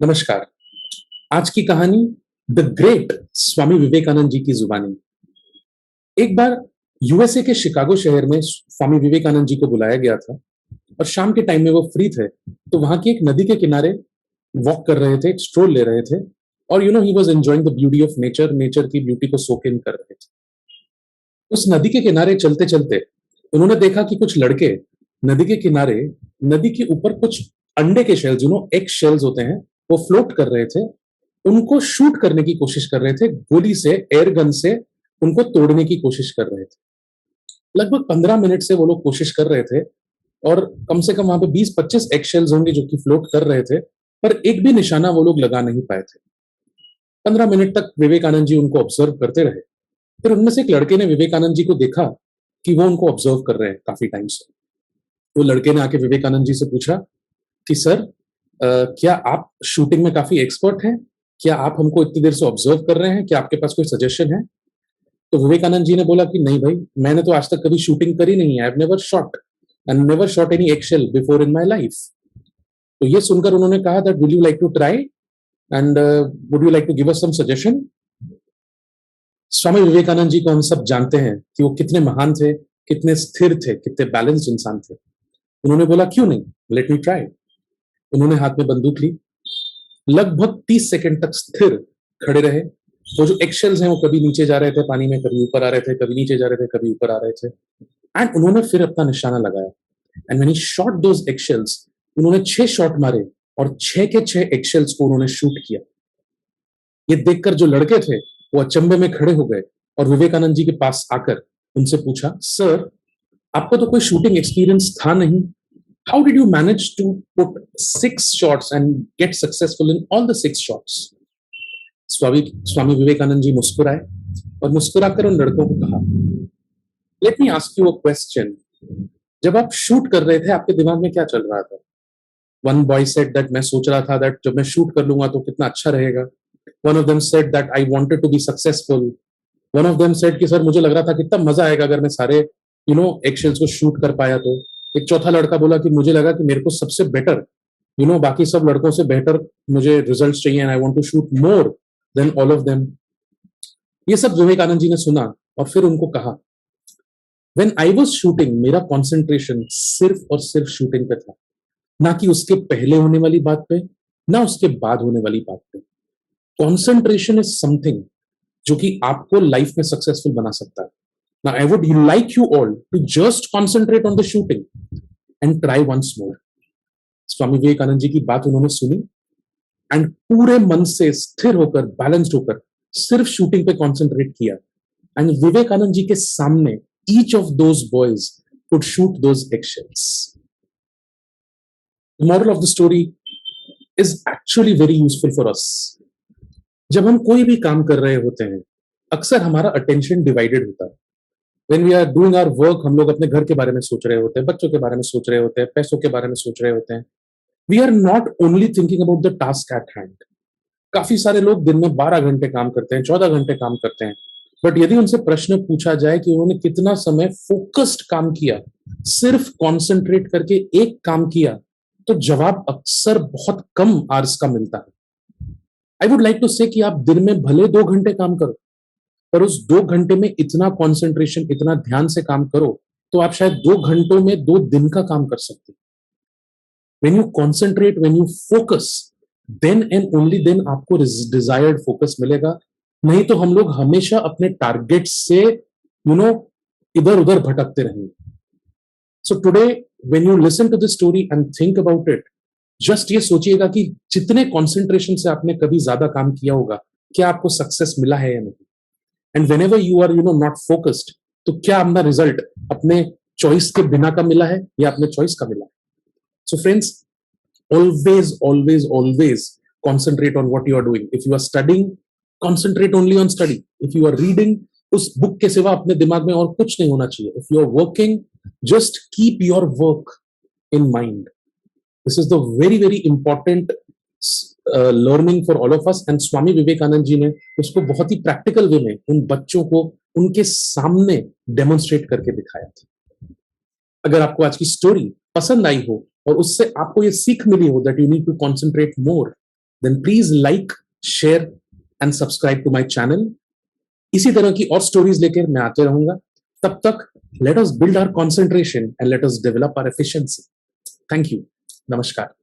नमस्कार। आज की कहानी द ग्रेट स्वामी विवेकानंद जी की जुबानी। एक बार यूएसए के शिकागो शहर में स्वामी विवेकानंद जी को बुलाया गया था और शाम के टाइम में वो फ्री थे, तो वहां की एक नदी के किनारे वॉक कर रहे थे, एक स्ट्रोल ले रहे थे और he was enjoying the beauty of nature, nature की ब्यूटी को सोक इन कर रहे थे। उस नदी के किनारे चलते-चलते उन्होंने देखा कि कुछ लड़के नदी के किनारे, नदी के ऊपर कुछ अंडे के शेल्स, एग शेल्स होते हैं, वो फ्लोट कर रहे थे। उनको शूट करने की कोशिश कर रहे थे, गोली से, एयर गन से उनको तोड़ने की कोशिश कर रहे थे। लगभग 15 मिनट से वो लोग कोशिश कर रहे थे और कम से कम वहां पे 20-25 एग शेल्स होंगे जो कि फ्लोट कर रहे थे, पर एक भी निशाना वो लोग लगा नहीं पाए थे। 15 मिनट तक विवेकानंद जी उनको ऑब्जर्व करते रहे। फिर उनमें से एक लड़के ने विवेकानंद जी को देखा कि वो उनको ऑब्जर्व कर रहे हैं काफी टाइम से। वो लड़के ने आके विवेकानंद जी से पूछा कि सर, क्या आप शूटिंग में काफी एक्सपर्ट हैं? क्या आप हमको इतनी देर से ऑब्जर्व कर रहे हैं? क्या आपके पास कोई सजेशन है? तो विवेकानंद जी ने बोला कि नहीं भाई, मैंने तो आज तक कभी शूटिंग करी नहीं है। I have never shot and never shot any excel before in my life. तो ये सुनकर उन्होंने कहा that would you like to try and would you like to give us some suggestion. Swami Vivekananda ji को हम सब जानते हैं कि वो कितने महान थे, कितने स्थिर थे, कितने बैलेंस्ड इंसान थे। उन्होंने बोला क्यों नहीं, लेट मी ट्राई। उन्होंने हाथ में बंदूक ली, लगभग 30 सेकंड तक स्थिर खड़े रहे। वो जो एक्शेल्स हैं वो कभी नीचे जा रहे थे पानी में, कभी ऊपर आ रहे थे, कभी नीचे जा रहे थे, कभी ऊपर आ रहे थे। एंड उन्होंने फिर अपना निशाना लगाया and when he shot those एक्शेल्स, उन्होंने 6 शॉट मारे और 6 के 6 एक्शेल्स को उन्होंने शूट किया। ये देखकर जो लड़के थे वो अचंभे में खड़े हो गए और विवेकानंद जी के पास आकर उनसे पूछा, सर, आपको तो कोई शूटिंग एक्सपीरियंस था नहीं, how did you manage to put 6 shots and get successful in all the 6 shots? Swami Swami Vivekananda जी मुस्कुराए और मुस्कुराकर उन लड़कों को कहा, let me ask you a question. जब आप शूट कर रहे थे आपके दिमाग में क्या चल रहा था? वन बॉय सेड दैट मैं सोच रहा था दैट जब मैं शूट कर लूंगा तो कितना अच्छा रहेगा। One of them said that I wanted to be successful. One of them said कि सर, मुझे लग रहा था कितना मजा आएगा अगर मैं सारे एक्शेल्स को शूट कर पाया तो। एक चौथा लड़का बोला कि मुझे लगा कि मेरे को सबसे बेटर, बाकी सब लड़कों से बेटर मुझे रिजल्ट चाहिए and I want to shoot more than all of them. ये सब विवेकानंद जी ने सुना और फिर उनको कहा, व्हेन आई वाज शूटिंग मेरा कंसंट्रेशन सिर्फ और सिर्फ शूटिंग पे था, ना कि उसके पहले होने वाली बात पे, ना उसके बाद होने वाली बात पे। कंसंट्रेशन इज समथिंग जो कि आपको लाइफ में सक्सेसफुल बना सकता है। Now, I would like you all to just concentrate on the shooting and try once more. स्वामी विवेकानंद जी की बात उन्होंने सुनी एंड पूरे मन से स्थिर होकर, बैलेंस्ड होकर सिर्फ शूटिंग पे कंसंट्रेट किया एंड विवेकानंद जी के सामने each of those boys could shoot those eggshells. The moral of the story is actually very useful for us. जब हम कोई भी काम कर रहे होते हैं, अक्सर हमारा अटेंशन डिवाइडेड होता है। When we are doing our work, हम लोग अपने घर के बारे में सोच रहे होते हैं, बच्चों के बारे में सोच रहे होते हैं, पैसों के बारे में सोच रहे होते हैं। We are not only thinking about the task at hand. काफी सारे लोग दिन में 12 घंटे काम करते हैं, 14 घंटे काम करते हैं, बट यदि उनसे प्रश्न पूछा जाए कि उन्होंने कितना समय फोकस्ड काम किया, सिर्फ कॉन्सेंट्रेट करके एक काम किया, तो जवाब अक्सर बहुत कम आवर्स का मिलता है। आई वुड लाइक टू से कि आप दिन में भले 2 घंटे काम करो, पर उस 2 घंटे में इतना कंसंट्रेशन, इतना ध्यान से काम करो, तो आप शायद 2 घंटों में 2 दिन का काम कर सकते हैं। When you concentrate, when you focus, then and only then आपको desired focus मिलेगा। नहीं तो हम लोग हमेशा अपने टारगेट से इधर उधर भटकते रहेंगे। So today, when you listen to this story and think about it, just ये सोचिएगा कि जितने कंसंट्रेशन से आपने कभी ज्यादा काम किया होगा, क्या आपको सक्सेस मिला है या नहीं। And whenever you are not focused, तो क्या अपना रिजल्ट अपने चॉइस के बिना का मिला है या अपने चॉइस का मिला है। So friends, always always always concentrate on what you are doing. If you are studying, concentrate only on study. If you are reading, उस बुक के सिवा अपने दिमाग में और कुछ नहीं होना चाहिए। If you are working, just keep your work in mind. This is the very very important learning for all of us. And Swami Vivekananda ji ने उसको बहुत ही प्रैक्टिकल वे में उन बच्चों को उनके सामने डेमोन्स्ट्रेट करके दिखाया था। अगर आपको आज की स्टोरी पसंद आई हो और उससे आपको ये सीख मिली हो that you need to concentrate more, then please like, share and subscribe to my channel. इसी तरह की और स्टोरीज लेकर मैं आते रहूंगा. तब तक let us build our concentration and let us develop our efficiency. Thank you. नमस्कार.